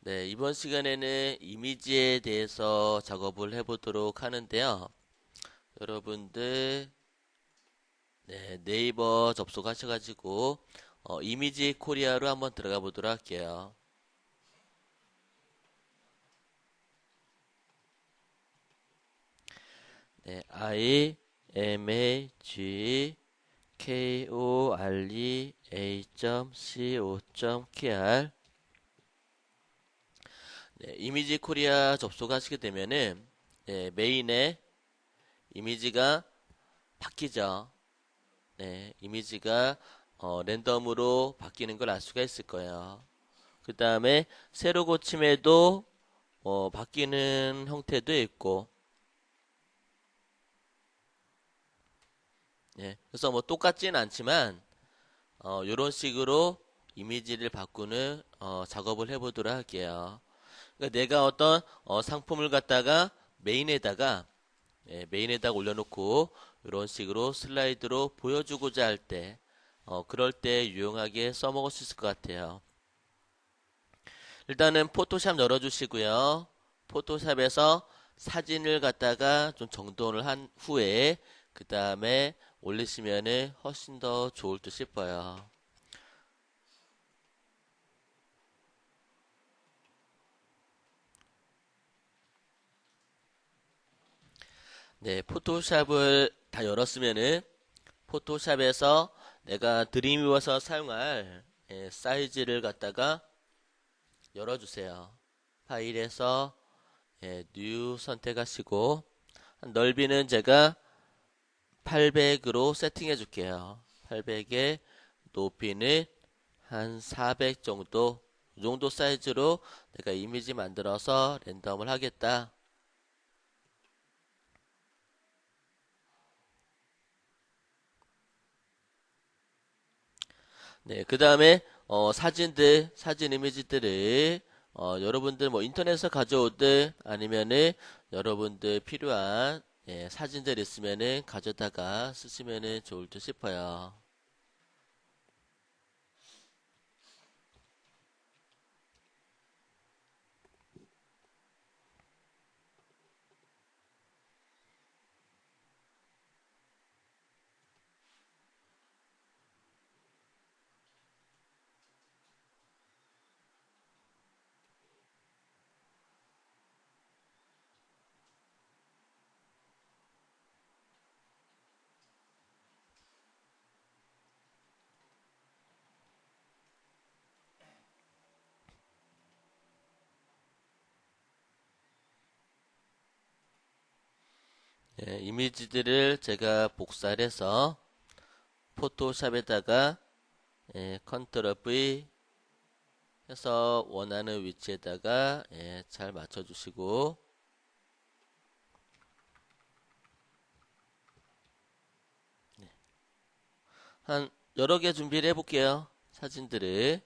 네, 이번 시간에는 이미지에 대해서 작업을 해보도록 하는데요. 여러분들, 네, 네이버 접속하셔가지고, 이미지 코리아로 한번 들어가 보도록 할게요. 네, imagekorea.co.kr. 네, 이미지 코리아 접속하시게 되면은, 네, 메인에 이미지가 바뀌죠. 네, 이미지가 랜덤으로 바뀌는 걸 알 수가 있을 거예요. 그 다음에 세로 고침에도 바뀌는 형태도 있고, 예, 그래서 뭐 똑같진 않지만 이런 식으로 이미지를 바꾸는 작업을 해보도록 할게요. 그러니까 내가 어떤 상품을 갖다가 메인에다가 메인에다가 올려놓고 이런 식으로 슬라이드로 보여주고자 할 때, 그럴 때 유용하게 써먹을 수 있을 것 같아요. 일단은 포토샵 열어주시고요. 포토샵에서 사진을 갖다가 좀 정돈을 한 후에 그 다음에 올리시면은 훨씬 더 좋을 듯 싶어요. 네, 포토샵을 다 열었으면은 포토샵에서 내가 드림위워서 사용할 사이즈를 갖다가 열어주세요. 파일에서 뉴 선택하시고 넓이는 제가 800으로 세팅해 줄게요. 800에 높이는 한 400 정도, 이 정도 사이즈로 내가 이미지 만들어서 랜덤을 하겠다. 네, 그 다음에 사진 이미지들을 여러분들 뭐 인터넷에서 가져오든 아니면은 여러분들 필요한 사진들 있으면은 가져다가 쓰시면은 좋을 듯 싶어요. 이미지들을 제가 복사를 해서 포토샵에다가 컨트롤 V 해서 원하는 위치에다가 잘 맞춰주시고 한 여러 개 준비를 해볼게요. 사진들을.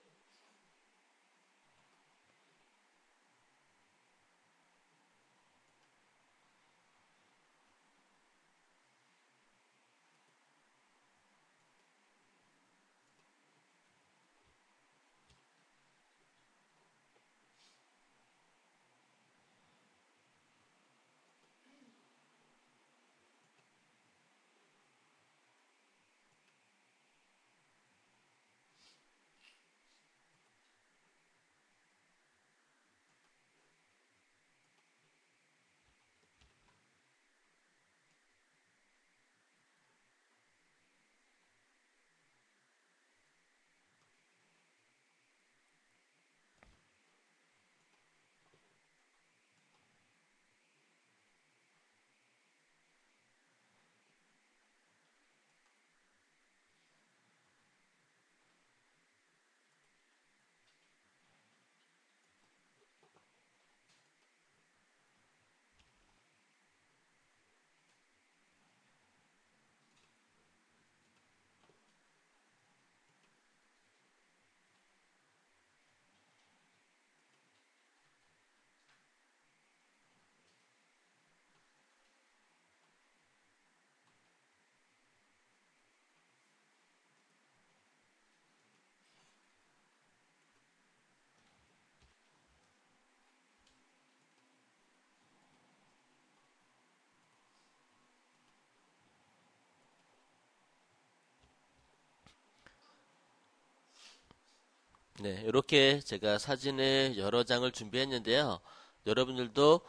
네, 이렇게 제가 사진을 여러 장을 준비했는데요. 여러분들도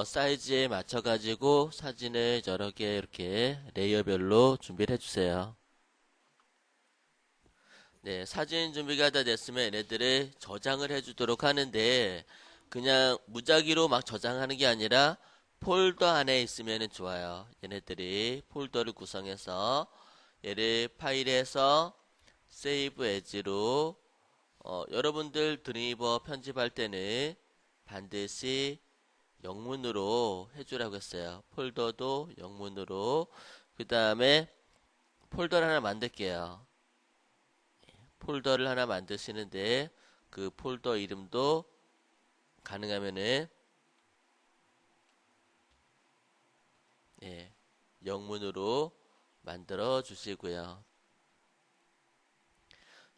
사이즈에 맞춰가지고 사진을 여러 개 이렇게 레이어별로 준비를 해주세요. 네, 사진 준비가 다 됐으면 얘네들을 저장을 해주도록 하는데 그냥 무작위로 막 저장하는 게 아니라 폴더 안에 있으면 좋아요. 얘네들이 폴더를 구성해서 얘를 파일에서 세이브 에즈로 여러분들 드리버 편집할 때는 반드시 영문으로 해주라고 했어요. 폴더도 영문으로. 그 다음에 폴더를 하나 만들게요. 폴더를 하나 만드시는데 그 폴더 이름도 가능하면은 예, 영문으로 만들어 주시고요.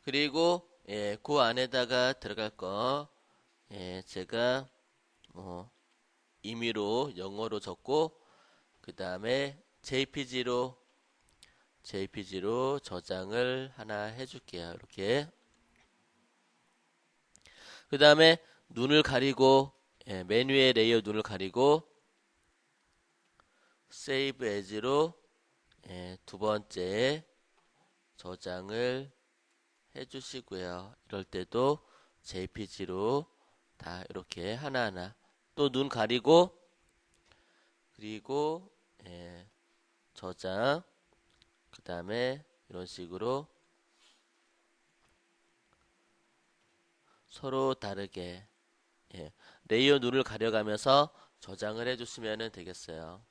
그리고 그 안에다가 들어갈 거 제가 임의로 영어로 적고 그 다음에 JPG로 저장을 하나 해줄게요. 이렇게 그 다음에 눈을 가리고 메뉴의 레이어 눈을 가리고 Save As로 두 번째 저장을 해주시고요. 이럴 때도 JPG로 다 이렇게 하나하나 또 눈 가리고 그리고 저장 그 다음에 이런 식으로 서로 다르게 레이어 눈을 가려가면서 저장을 해주시면 되겠어요.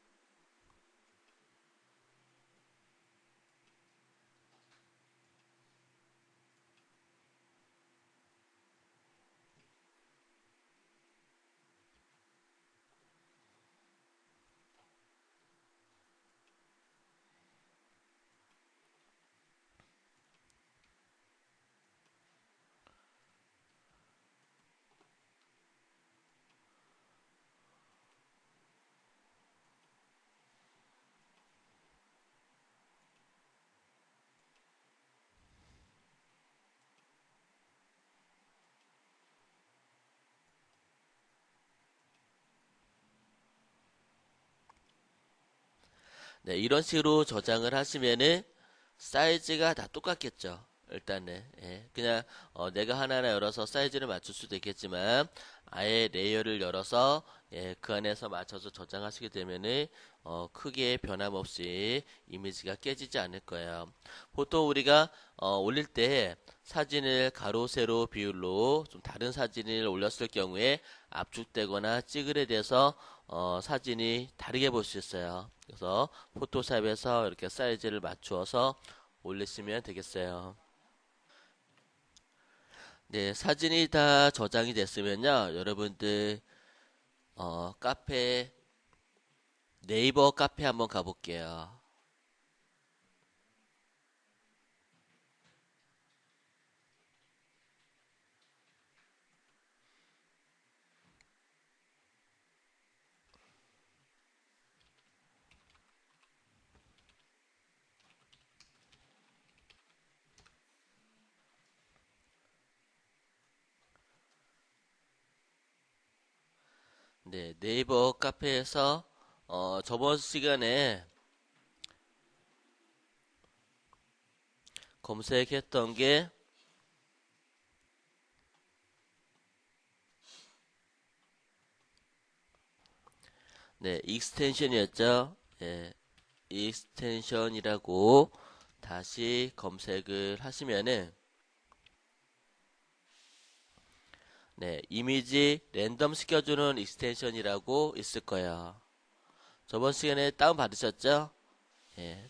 네, 이런 식으로 저장을 하시면은 사이즈가 다 똑같겠죠. 일단은 그냥 내가 하나하나 열어서 사이즈를 맞출 수도 있겠지만 아예 레이어를 열어서 그 안에서 맞춰서 저장하시게 되면은 크게 변함없이 이미지가 깨지지 않을 거예요. 보통 우리가 올릴 때 사진을 가로 세로 비율로 좀 다른 사진을 올렸을 경우에 압축되거나 찌그레돼서 사진이 다르게 볼 수 있어요. 그래서 포토샵에서 이렇게 사이즈를 맞추어서 올리시면 되겠어요. 네, 사진이 다 저장이 됐으면요. 여러분들 카페 네이버 카페 한번 가볼게요. 네, 네이버 카페에서 저번 시간에 검색했던 게 네, 익스텐션이었죠. 예, 익스텐션이라고 다시 검색을 하시면은 네, 이미지 랜덤 시켜주는 익스텐션이라고 있을 거예요. 저번 시간에 다운 받으셨죠?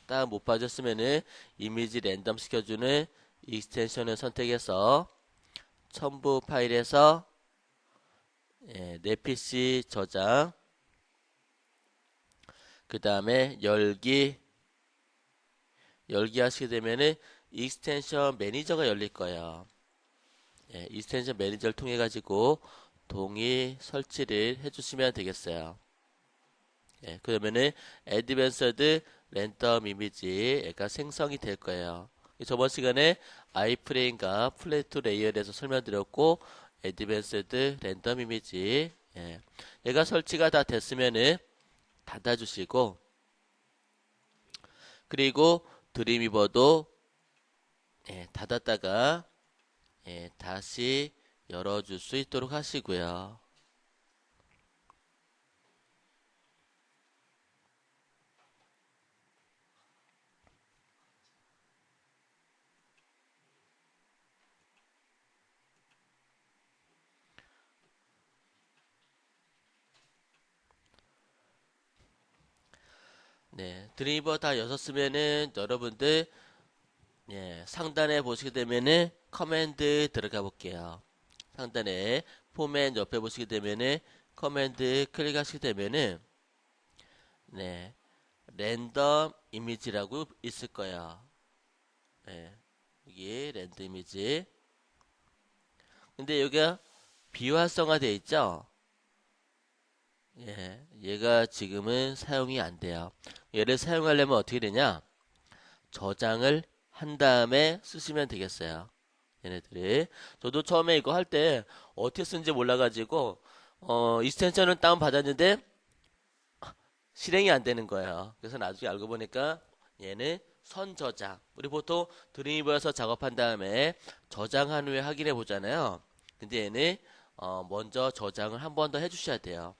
다운 못 받으셨으면은 이미지 랜덤 시켜주는 익스텐션을 선택해서 첨부 파일에서 내 PC 저장 그 다음에 열기 하시게 되면은 익스텐션 매니저가 열릴 거예요. 익스텐션 매니저를 통해 가지고 동의 설치를 해주시면 되겠어요. 그러면은 애드밴서드 랜덤 이미지가 생성이 될 거예요. 저번 시간에 아이프레임과 플랫 레이어에 대해서 설명드렸고, 애드밴스드 랜덤 이미지, 얘가 설치가 다 됐으면은 닫아주시고, 그리고 드림위버도 닫았다가 다시 열어줄 수 있도록 하시고요. 드림위버 다 여셨으면은 여러분들 상단에 보시게 되면은 커맨드 들어가 볼게요. 상단에 포맷 옆에 보시게 되면은 커맨드 클릭하시게 되면은 랜덤 이미지라고 있을 거예요. 여기 랜덤 이미지. 근데 여기가 비활성화 되어 있죠? 얘가 지금은 사용이 안 돼요. 얘를 사용하려면 어떻게 되냐? 저장을 한 다음에 쓰시면 되겠어요. 얘네들이. 저도 처음에 이거 할 때 어떻게 쓰는지 몰라가지고 익스텐션을 다운 받았는데 실행이 안 되는 거예요. 그래서 나중에 알고 보니까 얘는 선저장. 우리 보통 드림위버에서 작업한 다음에 저장한 후에 확인해 보잖아요. 근데 얘는 먼저 저장을 한 번 더 해주셔야 돼요.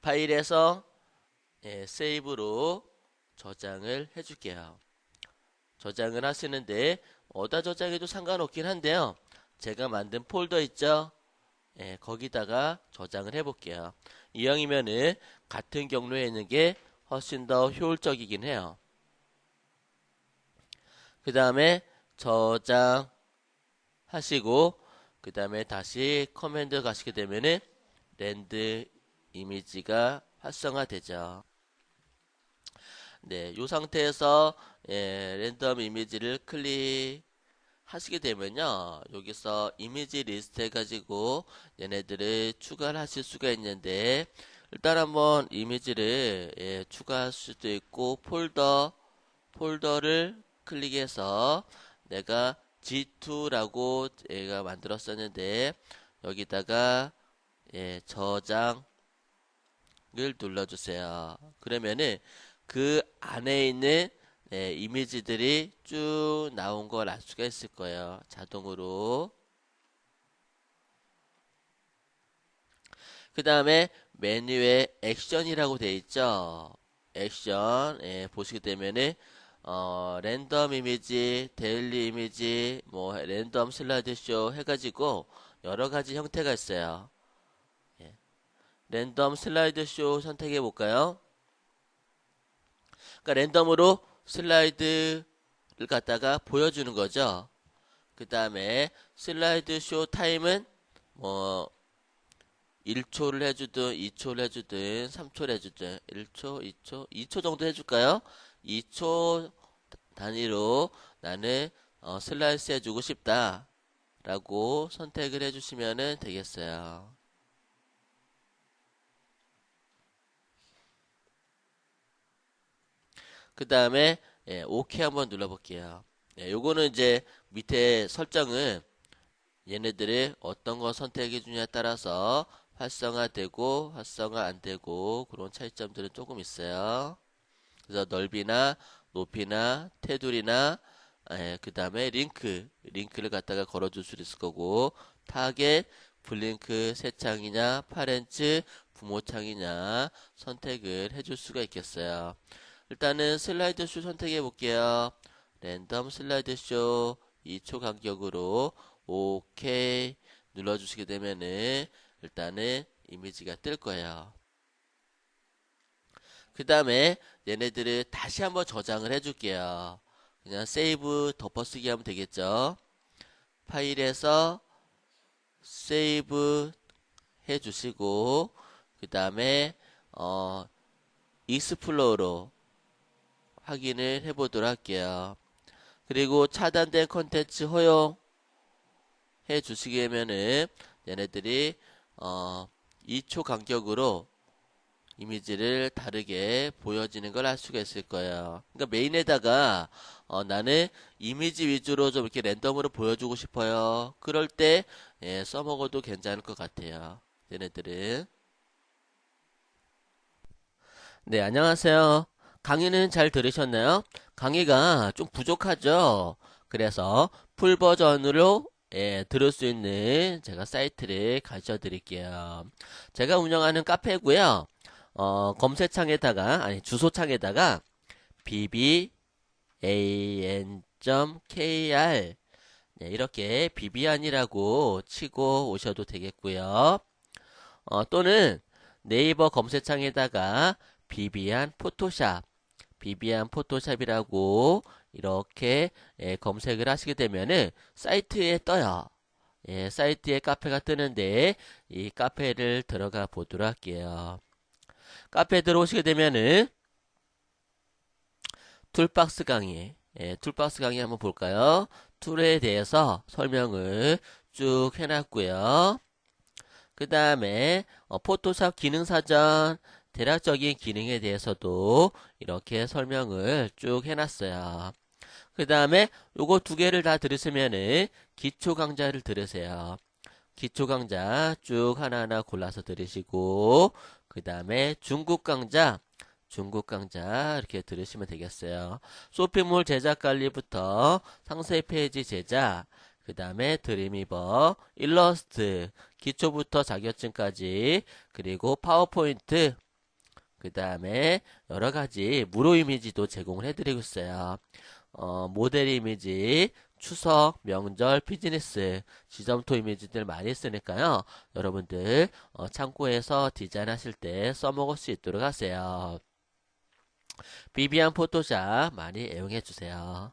파일에서 세이브로 저장을 해줄게요. 저장을 하시는데 어디다 저장해도 상관없긴 한데요. 제가 만든 폴더 있죠? 거기다가 저장을 해볼게요. 이왕이면은 같은 경로에 있는 게 훨씬 더 효율적이긴 해요. 그 다음에 저장하시고 그 다음에 다시 커맨드 가시게 되면은 랜드 이미지가 활성화되죠. 이 상태에서 랜덤 이미지를 클릭하시게 되면요. 여기서 이미지 리스트 해가지고 얘네들을 추가를 하실 수가 있는데 일단 한번 이미지를 추가할 수도 있고 폴더를 클릭해서 내가 G2라고 얘가 만들었었는데 여기다가 저장을 눌러주세요. 그러면은 그 안에 있는 이미지들이 쭉 나온 걸 알 수가 있을 거예요. 자동으로. 그 다음에 메뉴에 액션이라고 되어 있죠. 액션 보시게 되면은 랜덤 이미지, 데일리 이미지, 뭐 랜덤 슬라이드 쇼 해가지고 여러 가지 형태가 있어요. 랜덤 슬라이드 쇼 선택해 볼까요? 그러니까 랜덤으로 슬라이드를 갖다가 보여주는 거죠. 그 다음에 슬라이드 쇼 타임은 뭐 1초를 해주든 2초를 해주든 3초를 해주든 1초, 2초, 2초 정도 해줄까요? 2초 단위로 나는 슬라이스 해주고 싶다 라고 선택을 해주시면 되겠어요. 그 다음에 OK 한번 눌러볼게요. 요거는 이제 밑에 설정은 얘네들이 어떤 거 선택해 주냐에 따라서 활성화되고 활성화 안 되고 그런 차이점들은 조금 있어요. 그래서 넓이나 높이나 테두리나 그 다음에 링크를 갖다가 걸어줄 수 있을 거고 타겟 블링크 새 창이냐 파렌츠 부모 창이냐 선택을 해줄 수가 있겠어요. 일단은 슬라이드 쇼 선택해 볼게요. 랜덤 슬라이드 쇼 2초 간격으로 OK 눌러주시게 되면은 일단은 이미지가 뜰 거예요. 그 다음에 얘네들을 다시 한번 저장을 해줄게요. 그냥 세이브 덮어쓰기 하면 되겠죠. 파일에서 세이브 해주시고 그 다음에 익스플로어로 확인을 해보도록 할게요. 그리고 차단된 컨텐츠 허용해 주시게 되면은 얘네들이 2초 간격으로 이미지를 다르게 보여지는 걸 알 수가 있을 거예요. 그러니까 메인에다가 나는 이미지 위주로 좀 이렇게 랜덤으로 보여주고 싶어요. 그럴 때 써먹어도 괜찮을 것 같아요. 얘네들은. 네, 안녕하세요. 강의는 잘 들으셨나요? 강의가 좀 부족하죠? 그래서 풀 버전으로 들을 수 있는 제가 사이트를 가르쳐 드릴게요. 제가 운영하는 카페고요. 검색창에다가, 아니, 주소창에다가 bban.kr 네, 이렇게 비비안이라고 치고 오셔도 되겠고요. 또는 네이버 검색창에다가 비비안 포토샵이라고 이렇게 검색을 하시게 되면은 사이트에 떠요. 사이트에 카페가 뜨는데 이 카페를 들어가 보도록 할게요. 카페에 들어오시게 되면은 툴박스 강의, 툴박스 강의 한번 볼까요? 툴에 대해서 설명을 쭉 해놨고요. 그 다음에 포토샵 기능사전 대략적인 기능에 대해서도 이렇게 설명을 쭉 해놨어요. 그 다음에 요거 두 개를 다 들으시면은 기초 강좌를 들으세요. 기초 강좌 쭉 하나하나 골라서 들으시고 그 다음에 중국 강좌 이렇게 들으시면 되겠어요. 쇼핑몰 제작 관리부터 상세 페이지 제작 그 다음에 드림위버, 일러스트, 기초부터 자격증까지, 그리고 파워포인트, 그 다음에 여러가지 무료 이미지도 제공을 해드리고 있어요. 모델 이미지, 추석, 명절, 비즈니스, 지점토 이미지들 많이 쓰니까요. 여러분들 참고해서 디자인하실 때 써먹을 수 있도록 하세요. 비비안 포토샵 많이 애용해주세요.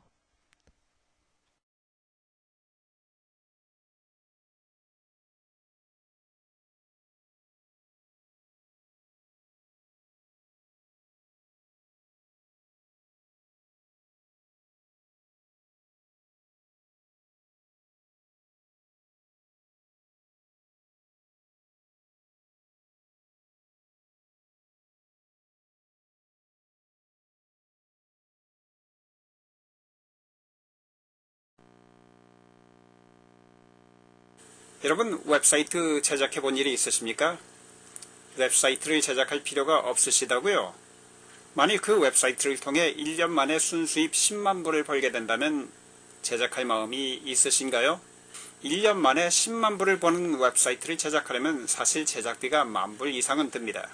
여러분, 웹사이트 제작해 본 일이 있으십니까? 웹사이트를 제작할 필요가 없으시다고요? 만일 그 웹사이트를 통해 1년 만에 순수입 10만 불을 벌게 된다면 제작할 마음이 있으신가요? 1년 만에 10만 불을 버는 웹사이트를 제작하려면 사실 제작비가 10,000불 이상은 듭니다.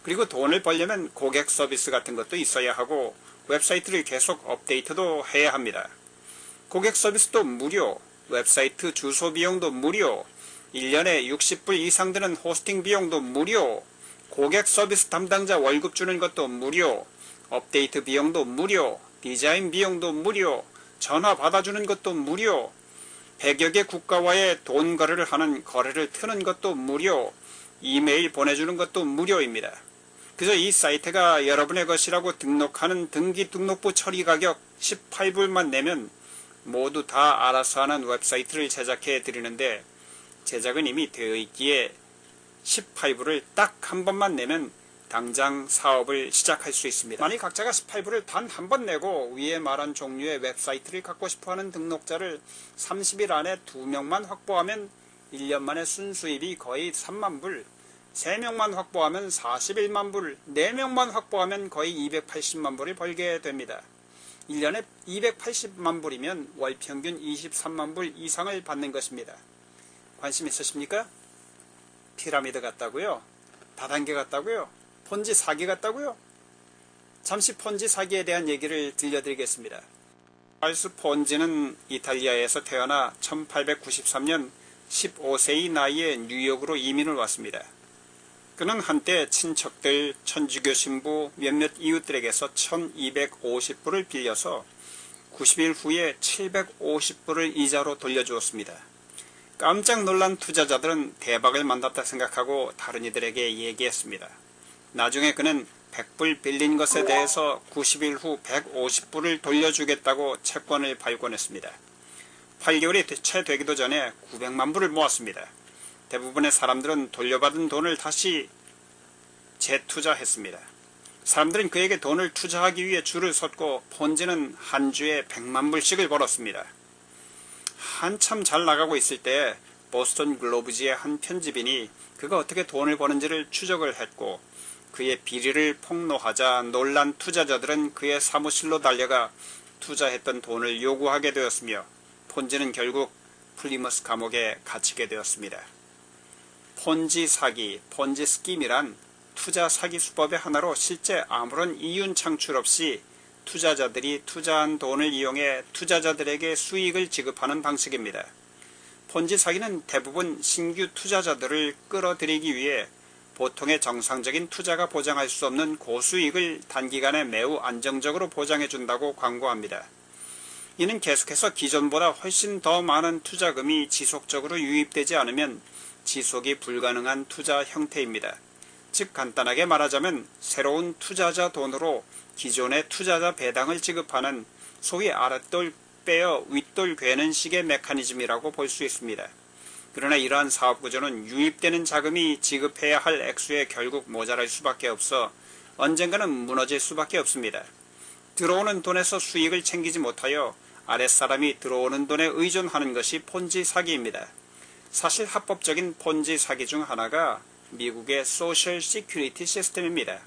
그리고 돈을 벌려면 고객 서비스 같은 것도 있어야 하고 웹사이트를 계속 업데이트도 해야 합니다. 고객 서비스도 무료, 웹사이트 주소 비용도 무료, 1년에 60불 이상 드는 호스팅 비용도 무료, 고객 서비스 담당자 월급 주는 것도 무료, 업데이트 비용도 무료, 디자인 비용도 무료, 전화 받아주는 것도 무료, 100여 개 국가와의 돈 거래를 하는 거래를 트는 것도 무료, 이메일 보내주는 것도 무료입니다. 그저 이 사이트가 여러분의 것이라고 등록하는 등기 등록부 처리 가격 18불만 내면 모두 다 알아서 하는 웹사이트를 제작해 드리는데 제작은 이미 되어 있기에 18불을 딱 한 번만 내면 당장 사업을 시작할 수 있습니다. 만일 각자가 18불을 단 한 번 내고 위에 말한 종류의 웹사이트를 갖고 싶어하는 등록자를 30일 안에 2명만 확보하면 1년 만에 순수입이 거의 3만불, 3명만 확보하면 41만불, 4명만 확보하면 거의 280만불을 벌게 됩니다. 1년에 280만불이면 월평균 23만불 이상을 받는 것입니다. 관심 있으십니까? 피라미드 같다고요? 다단계 같다고요? 폰지 사기 같다고요? 잠시 폰지 사기에 대한 얘기를 들려드리겠습니다. 찰스 폰지는 이탈리아에서 태어나 1893년 15세의 나이에 뉴욕으로 이민을 왔습니다. 그는 한때 친척들, 천주교 신부, 몇몇 이웃들에게서 1250불을 빌려서 90일 후에 750불을 이자로 돌려주었습니다. 깜짝 놀란 투자자들은 대박을 만났다 생각하고 다른 이들에게 얘기했습니다. 나중에 그는 100불 빌린 것에 대해서 90일 후 150불을 돌려주겠다고 채권을 발권했습니다. 8개월이 채 되기도 전에 900만 불을 모았습니다. 대부분의 사람들은 돌려받은 돈을 다시 재투자했습니다. 사람들은 그에게 돈을 투자하기 위해 줄을 섰고 폰지는 한 주에 100만 불씩을 벌었습니다. 한참 잘 나가고 있을 때 보스턴 글로브지의 한 편집인이 그가 어떻게 돈을 버는지를 추적을 했고 그의 비리를 폭로하자 놀란 투자자들은 그의 사무실로 달려가 투자했던 돈을 요구하게 되었으며 폰지는 결국 플리머스 감옥에 갇히게 되었습니다. 폰지 사기, 폰지 스킴이란 투자 사기 수법의 하나로 실제 아무런 이윤 창출 없이 투자자들이 투자한 돈을 이용해 투자자들에게 수익을 지급하는 방식입니다. 폰지 사기는 대부분 신규 투자자들을 끌어들이기 위해 보통의 정상적인 투자가 보장할 수 없는 고수익을 단기간에 매우 안정적으로 보장해준다고 광고합니다. 이는 계속해서 기존보다 훨씬 더 많은 투자금이 지속적으로 유입되지 않으면 지속이 불가능한 투자 형태입니다. 즉 간단하게 말하자면 새로운 투자자 돈으로 기존의 투자자 배당을 지급하는 소위 아랫돌 빼어 윗돌 괴는 식의 메커니즘이라고 볼 수 있습니다. 그러나 이러한 사업구조는 유입되는 자금이 지급해야 할 액수에 결국 모자랄 수밖에 없어 언젠가는 무너질 수밖에 없습니다. 들어오는 돈에서 수익을 챙기지 못하여 아랫사람이 들어오는 돈에 의존하는 것이 폰지 사기입니다. 사실 합법적인 폰지 사기 중 하나가 미국의 소셜 시큐리티 시스템입니다.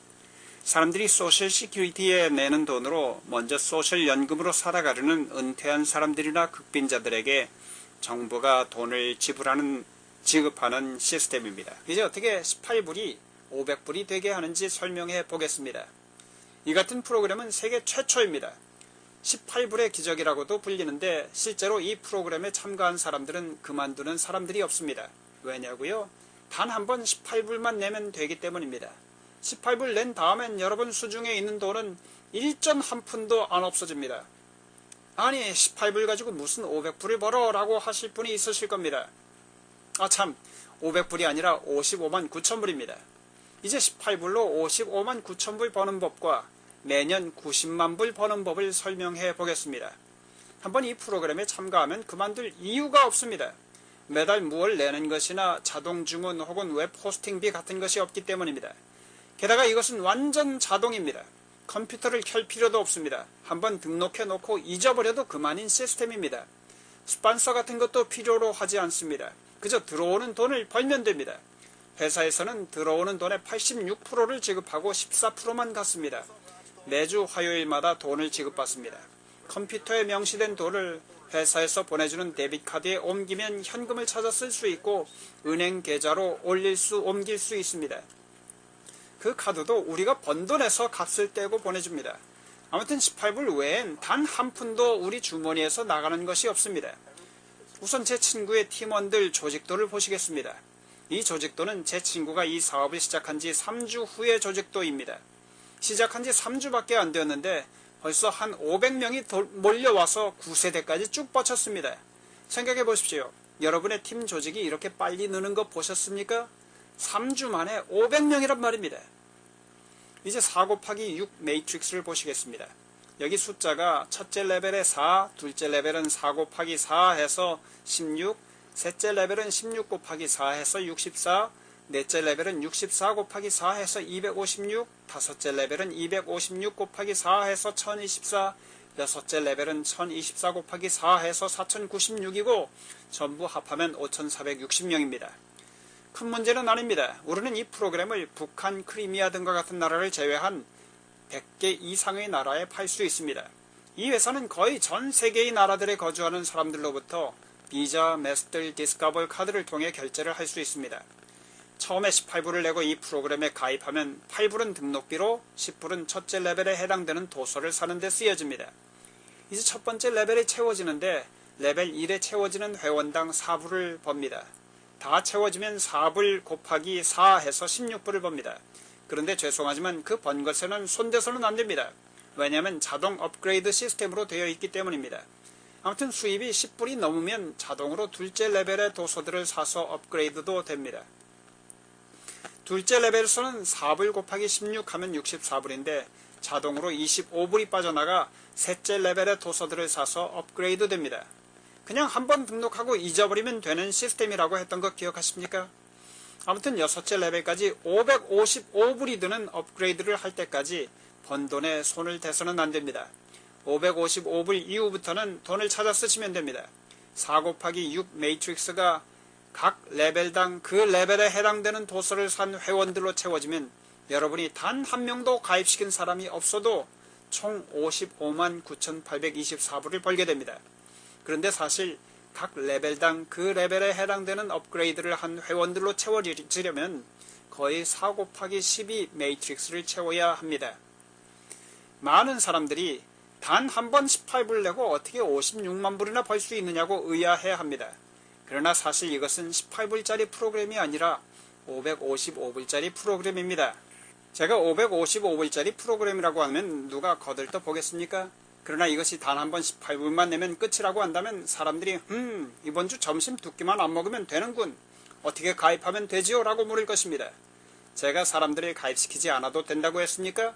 사람들이 소셜 시큐리티에 내는 돈으로 먼저 소셜 연금으로 살아가려는 은퇴한 사람들이나 극빈자들에게 정부가 돈을 지급하는 시스템입니다. 이제 어떻게 18불이 500불이 되게 하는지 설명해 보겠습니다. 이 같은 프로그램은 세계 최초입니다. 18불의 기적이라고도 불리는데 실제로 이 프로그램에 참가한 사람들은 그만두는 사람들이 없습니다. 왜냐고요? 단 한 번 18불만 내면 되기 때문입니다. 18불 낸 다음엔 여러분 수중에 있는 돈은 1.1푼도 안 없어집니다. 아니 18불 가지고 무슨 500불을 벌어 라고 하실 분이 있으실 겁니다. 아참 500불이 아니라 55만 9천불입니다. 이제 18불로 55만 9천불 버는 법과 매년 90만 불 버는 법을 설명해 보겠습니다. 한번 이 프로그램에 참가하면 그만둘 이유가 없습니다. 매달 무얼 내는 것이나 자동 주문 혹은 웹 호스팅비 같은 것이 없기 때문입니다. 게다가 이것은 완전 자동입니다. 컴퓨터를 켤 필요도 없습니다. 한번 등록해 놓고 잊어버려도 그만인 시스템입니다. 스폰서 같은 것도 필요로 하지 않습니다. 그저 들어오는 돈을 벌면 됩니다. 회사에서는 들어오는 돈의 86%를 지급하고 14%만 갖습니다. 매주 화요일마다 돈을 지급받습니다. 컴퓨터에 명시된 돈을 회사에서 보내주는 데비트카드에 옮기면 현금을 찾아 쓸 수 있고 은행 계좌로 옮길 수 있습니다. 그 카드도 우리가 번 돈에서 값을 떼고 보내줍니다. 아무튼 18불 외엔 단 한 푼도 우리 주머니에서 나가는 것이 없습니다. 우선 제 친구의 팀원들 조직도를 보시겠습니다. 이 조직도는 제 친구가 이 사업을 시작한 지 3주 후의 조직도입니다. 시작한 지 3주밖에 안 되었는데 벌써 한 500명이 몰려와서 9세대까지 쭉 뻗쳤습니다. 생각해 보십시오. 여러분의 팀 조직이 이렇게 빨리 느는 거 보셨습니까? 3주 만에 500명이란 말입니다. 이제 4 곱하기 6 매트릭스를 보시겠습니다. 여기 숫자가 첫째 레벨에 4, 둘째 레벨은 4 곱하기 4 해서 16, 셋째 레벨은 16 곱하기 4 해서 64, 넷째 레벨은 64 곱하기 4 해서 256, 다섯째 레벨은 256 곱하기 4 해서 1024, 여섯째 레벨은 1024 곱하기 4 해서 4096이고 전부 합하면 5460명입니다. 큰 문제는 아닙니다. 우리는 이 프로그램을 북한, 크리미아 등과 같은 나라를 제외한 100개 이상의 나라에 팔 수 있습니다. 이 회사는 거의 전 세계의 나라들에 거주하는 사람들로부터 비자, 마스터, 디스커버 카드를 통해 결제를 할 수 있습니다. 처음에 18불을 내고 이 프로그램에 가입하면 8불은 등록비로 10불은 첫째 레벨에 해당되는 도서를 사는 데 쓰여집니다. 이제 첫 번째 레벨이 채워지는데 레벨 1에 채워지는 회원당 4불을 법니다. 다 채워지면 4불 곱하기 4 해서 16불을 법니다. 그런데 죄송하지만 그 번 것에는 손대서는 안됩니다. 왜냐하면 자동 업그레이드 시스템으로 되어 있기 때문입니다. 아무튼 수입이 10불이 넘으면 자동으로 둘째 레벨의 도서들을 사서 업그레이드도 됩니다. 둘째 레벨에서는 4불 곱하기 16 하면 64불인데 자동으로 25불이 빠져나가 셋째 레벨의 도서들을 사서 업그레이드 됩니다. 그냥 한번 등록하고 잊어버리면 되는 시스템이라고 했던 거 기억하십니까? 아무튼 6째 레벨까지 555불이 드는 업그레이드를 할 때까지 번 돈에 손을 대서는 안됩니다. 555불 이후부터는 돈을 찾아 쓰시면 됩니다. 4 곱하기 6 매트릭스가 각 레벨당 그 레벨에 해당되는 도서를 산 회원들로 채워지면 여러분이 단 한 명도 가입시킨 사람이 없어도 총 55만 9,824불을 벌게 됩니다. 그런데 사실 각 레벨당 그 레벨에 해당되는 업그레이드를 한 회원들로 채워지려면 거의 4 곱하기 12 매트릭스를 채워야 합니다. 많은 사람들이 단 한 번 18불 내고 어떻게 56만 불이나 벌 수 있느냐고 의아해합니다. 그러나 사실 이것은 18불짜리 프로그램이 아니라 555불짜리 프로그램입니다. 제가 555불짜리 프로그램이라고 하면 누가 거들떠 보겠습니까? 그러나 이것이 단 한 번 18불만 내면 끝이라고 한다면 사람들이 이번 주 점심 2끼만 안 먹으면 되는군. 어떻게 가입하면 되지요? 라고 물을 것입니다. 제가 사람들을 가입시키지 않아도 된다고 했습니까?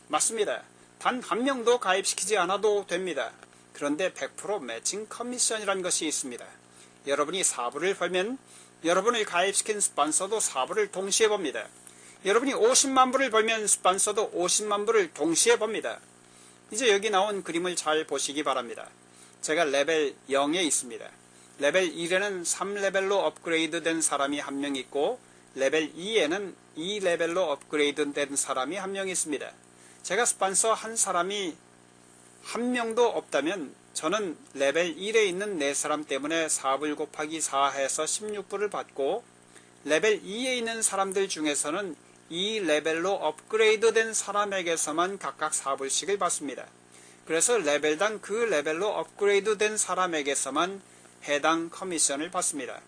맞습니다. 단 한 명도 가입시키지 않아도 됩니다. 그런데 100% 매칭 커미션이라는 것이 있습니다. 여러분이 4불을 벌면 여러분을 가입시킨 스폰서도 4불을 동시에 법니다. 여러분이 50만 불을 벌면 스폰서도 50만 불을 동시에 법니다. 이제 여기 나온 그림을 잘 보시기 바랍니다. 제가 레벨 0에 있습니다. 레벨 1에는 3레벨로 업그레이드 된 사람이 한 명 있고 레벨 2에는 2레벨로 업그레이드 된 사람이 한 명 있습니다. 제가 스폰서 한 사람이 한 명도 없다면 저는 레벨 1에 있는 4사람 때문에 4불 곱하기 4 해서 16불을 받고 레벨 2에 있는 사람들 중에서는 2레벨로 업그레이드 된 사람에게서만 각각 4불씩을 받습니다. 그래서 레벨당 그 레벨로 업그레이드 된 사람에게서만 해당 커미션을 받습니다.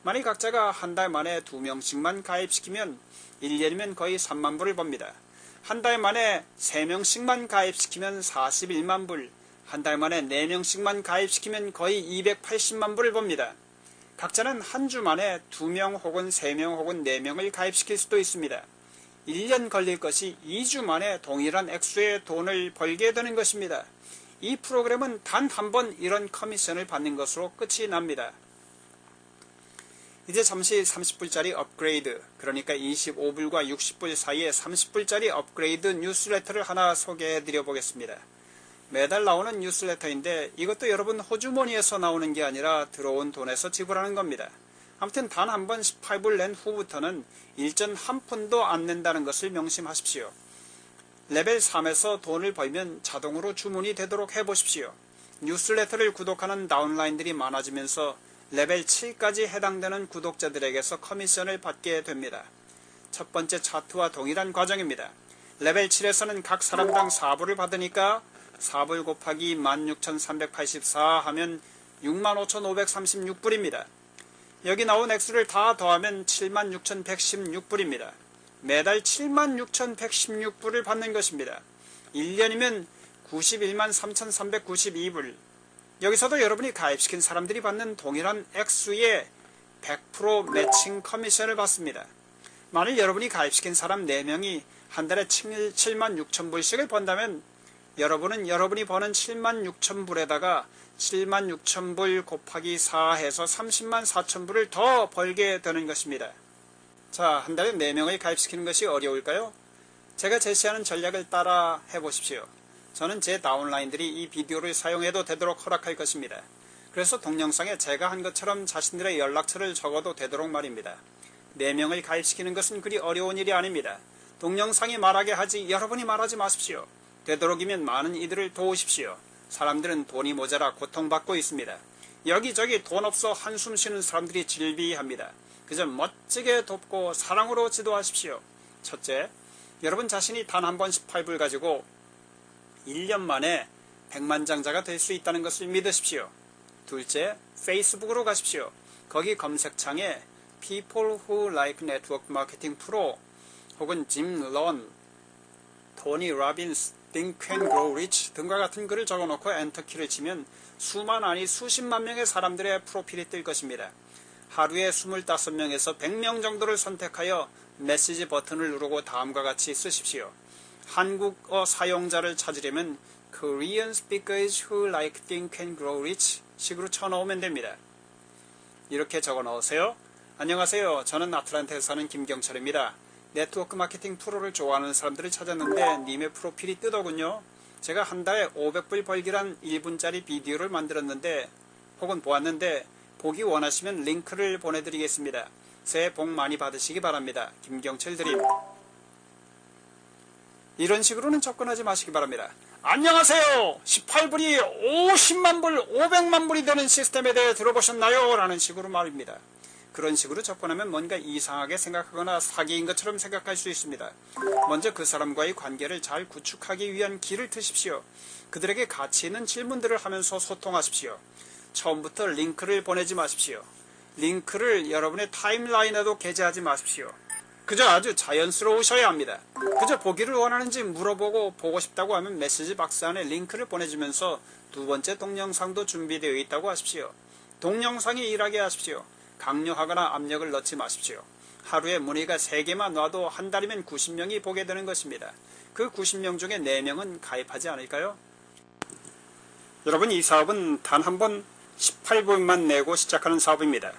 만약 각자가 한 달 만에 2명씩만 가입시키면 1년이면 거의 3만 불을 법니다. 한 달 만에 3명씩만 가입시키면 41만 불, 한 달 만에 4명씩만 가입시키면 거의 280만 불을 법니다. 각자는 한 주 만에 2명 혹은 3명 혹은 4명을 가입시킬 수도 있습니다. 1년 걸릴 것이 2주 만에 동일한 액수의 돈을 벌게 되는 것입니다. 이 프로그램은 단 한 번 이런 커미션을 받는 것으로 끝이 납니다. 이제 잠시 30불짜리 업그레이드, 그러니까 25불과 60불 사이에 30불짜리 업그레이드 뉴스레터를 하나 소개해 드려 보겠습니다. 매달 나오는 뉴스레터인데 이것도 여러분 호주머니에서 나오는 게 아니라 들어온 돈에서 지불하는 겁니다. 아무튼 단 한 번 18불 낸 후부터는 일전 한 푼도 안 낸다는 것을 명심하십시오. 레벨 3에서 돈을 벌면 자동으로 주문이 되도록 해보십시오. 뉴스레터를 구독하는 다운라인들이 많아지면서 레벨 7까지 해당되는 구독자들에게서 커미션을 받게 됩니다. 첫 번째 차트와 동일한 과정입니다. 레벨 7에서는 각 사람당 4불을 받으니까 4불 곱하기 16,384 하면 65,536불입니다. 여기 나온 액수를 다 더하면 76,116불입니다. 매달 76,116불을 받는 것입니다. 1년이면 91만 3,392불. 여기서도 여러분이 가입시킨 사람들이 받는 동일한 액수의 100% 매칭 커미션을 받습니다. 만일 여러분이 가입시킨 사람 4명이 한 달에 7만 6천 불씩을 번다면 여러분은 여러분이 버는 7만 6천 불에다가 7만 6천 불 곱하기 4 해서 30만 4천 불을 더 벌게 되는 것입니다. 자, 한 달에 4명을 가입시키는 것이 어려울까요? 제가 제시하는 전략을 따라 해보십시오. 저는 제 다운라인들이 이 비디오를 사용해도 되도록 허락할 것입니다. 그래서 동영상에 제가 한 것처럼 자신들의 연락처를 적어도 되도록 말입니다. 4명을 가입시키는 것은 그리 어려운 일이 아닙니다. 동영상이 말하게 하지 여러분이 말하지 마십시오. 되도록이면 많은 이들을 도우십시오. 사람들은 돈이 모자라 고통받고 있습니다. 여기저기 돈 없어 한숨 쉬는 사람들이 질비합니다. 그저 멋지게 돕고 사랑으로 지도하십시오. 첫째, 여러분 자신이 단 한 번 18불 가지고 1년 만에 백만장자가 될 수 있다는 것을 믿으십시오. 둘째, 페이스북으로 가십시오. 거기 검색창에 People Who Like Network Marketing Pro 혹은 짐 런, 토니 로빈스, Think and Grow Rich 등과 같은 글을 적어놓고 엔터키를 치면 수만 아니 수십만 명의 사람들의 프로필이 뜰 것입니다. 하루에 25명에서 100명 정도를 선택하여 메시지 버튼을 누르고 다음과 같이 쓰십시오. 한국어 사용자를 찾으려면 Korean speakers who like think and grow rich 식으로 쳐넣으면 됩니다. 이렇게 적어 넣으세요. 안녕하세요. 저는 아틀란타에서 사는 김경철입니다. 네트워크 마케팅 프로를 좋아하는 사람들을 찾았는데 님의 프로필이 뜨더군요. 제가 한 달에 500불 벌기란 1분짜리 비디오를 만들었는데 혹은 보았는데 보기 원하시면 링크를 보내드리겠습니다. 새해 복 많이 받으시기 바랍니다. 김경철 드림. 이런 식으로는 접근하지 마시기 바랍니다. 안녕하세요. 18불이 50만 불, 500만 불이 되는 시스템에 대해 들어보셨나요? 라는 식으로 말입니다. 그런 식으로 접근하면 뭔가 이상하게 생각하거나 사기인 것처럼 생각할 수 있습니다. 먼저 그 사람과의 관계를 잘 구축하기 위한 길을 트십시오. 그들에게 가치 있는 질문들을 하면서 소통하십시오. 처음부터 링크를 보내지 마십시오. 링크를 여러분의 타임라인에도 게재하지 마십시오. 그저 아주 자연스러우셔야 합니다. 그저 보기를 원하는지 물어보고 보고 싶다고 하면 메시지 박스 안에 링크를 보내주면서 두 번째 동영상도 준비되어 있다고 하십시오. 동영상이 일하게 하십시오. 강요하거나 압력을 넣지 마십시오. 하루에 문의가 3개만 와도 한 달이면 90명이 보게 되는 것입니다. 그 90명 중에 4명은 가입하지 않을까요? 여러분, 이 사업은 단 한 번 18불만 내고 시작하는 사업입니다.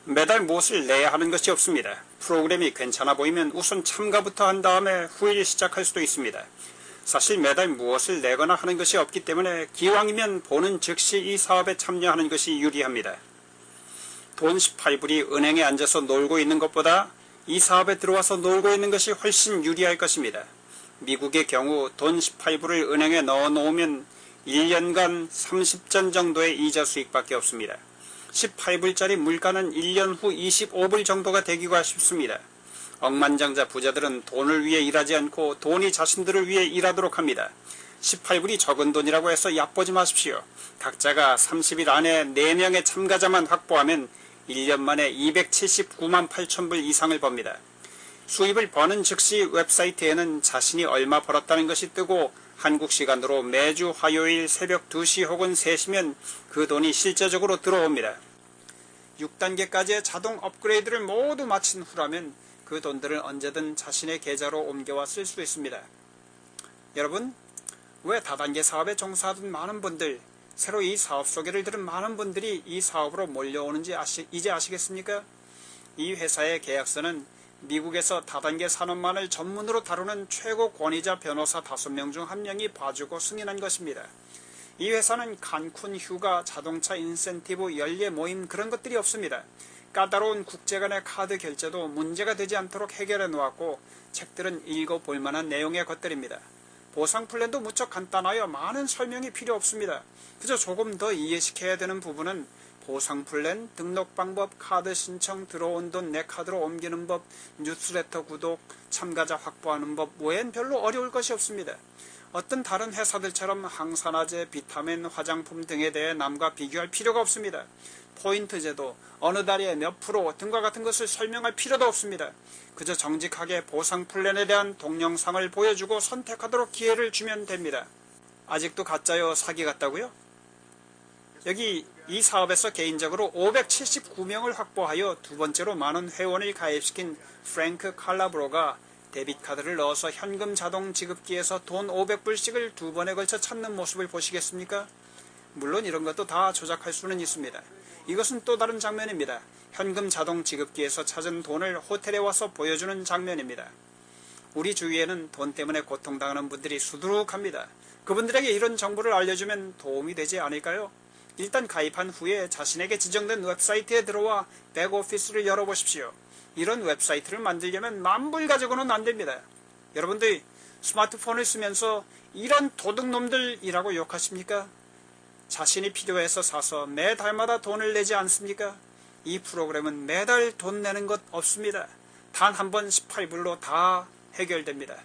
매달 무엇을 내야 하는 것이 없습니다. 프로그램이 괜찮아 보이면 우선 참가부터 한 다음에 후일 시작할 수도 있습니다. 사실 매달 무엇을 내거나 하는 것이 없기 때문에 기왕이면 보는 즉시 이 사업에 참여하는 것이 유리합니다. 돈 18불이 은행에 앉아서 놀고 있는 것보다 이 사업에 들어와서 놀고 있는 것이 훨씬 유리할 것입니다. 미국의 경우 돈 18불을 은행에 넣어 놓으면 1년간 30전 정도의 이자 수익밖에 없습니다. 18불짜리 물가는 1년 후 25불 정도가 되기가 쉽습니다. 억만장자 부자들은 돈을 위해 일하지 않고 돈이 자신들을 위해 일하도록 합니다. 18불이 적은 돈이라고 해서 얕보지 마십시오. 각자가 30일 안에 4명의 참가자만 확보하면 1년 만에 279만 8천불 이상을 법니다. 수입을 버는 즉시 웹사이트에는 자신이 얼마 벌었다는 것이 뜨고 한국 시간으로 매주 화요일 새벽 2시 혹은 3시면 그 돈이 실제적으로 들어옵니다. 6단계까지의 자동 업그레이드를 모두 마친 후라면 그 돈들을 언제든 자신의 계좌로 옮겨와 쓸 수 있습니다. 여러분, 왜 다단계 사업에 종사하던 많은 분들, 새로 이 사업 소개를 들은 많은 분들이 이 사업으로 몰려오는지 이제 아시겠습니까? 이 회사의 계약서는 미국에서 다단계 산업만을 전문으로 다루는 최고 권위자 변호사 5명 중 1명이 봐주고 승인한 것입니다. 이 회사는 칸쿤 휴가, 자동차 인센티브, 연례 모임 그런 것들이 없습니다. 까다로운 국제 간의 카드 결제도 문제가 되지 않도록 해결해 놓았고 책들은 읽어볼 만한 내용의 것들입니다. 보상 플랜도 무척 간단하여 많은 설명이 필요 없습니다. 그저 조금 더 이해시켜야 되는 부분은 보상 플랜, 등록 방법, 카드 신청, 들어온 돈 내 카드로 옮기는 법, 뉴스레터 구독, 참가자 확보하는 법 외엔 별로 어려울 것이 없습니다. 어떤 다른 회사들처럼 항산화제, 비타민, 화장품 등에 대해 남과 비교할 필요가 없습니다. 포인트 제도, 어느 달에 몇 프로 등과 같은 것을 설명할 필요도 없습니다. 그저 정직하게 보상 플랜에 대한 동영상을 보여주고 선택하도록 기회를 주면 됩니다. 아직도 가짜요, 사기 같다고요? 여기 이 사업에서 개인적으로 579명을 확보하여 두 번째로 많은 회원을 가입시킨 프랭크 칼라브로가 데빗카드를 넣어서 현금 자동 지급기에서 돈 500불씩을 두 번에 걸쳐 찾는 모습을 보시겠습니까? 물론 이런 것도 다 조작할 수는 있습니다. 이것은 또 다른 장면입니다. 현금 자동 지급기에서 찾은 돈을 호텔에 와서 보여주는 장면입니다. 우리 주위에는 돈 때문에 고통당하는 분들이 수두룩합니다. 그분들에게 이런 정보를 알려주면 도움이 되지 않을까요? 일단 가입한 후에 자신에게 지정된 웹사이트에 들어와 백오피스를 열어보십시오. 이런 웹사이트를 만들려면 만불 가지고는 안됩니다. 여러분들 스마트폰을 쓰면서 이런 도둑놈들이라고 욕하십니까? 자신이 필요해서 사서 매달마다 돈을 내지 않습니까? 이 프로그램은 매달 돈 내는 것 없습니다. 단 한 번 18불로 다 해결됩니다.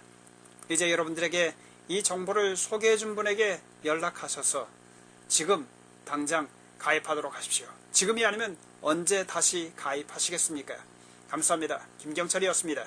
이제 여러분들에게 이 정보를 소개해준 분에게 연락하셔서 지금 당장 가입하도록 하십시오. 지금이 아니면 언제 다시 가입하시겠습니까? 감사합니다. 김경철이었습니다.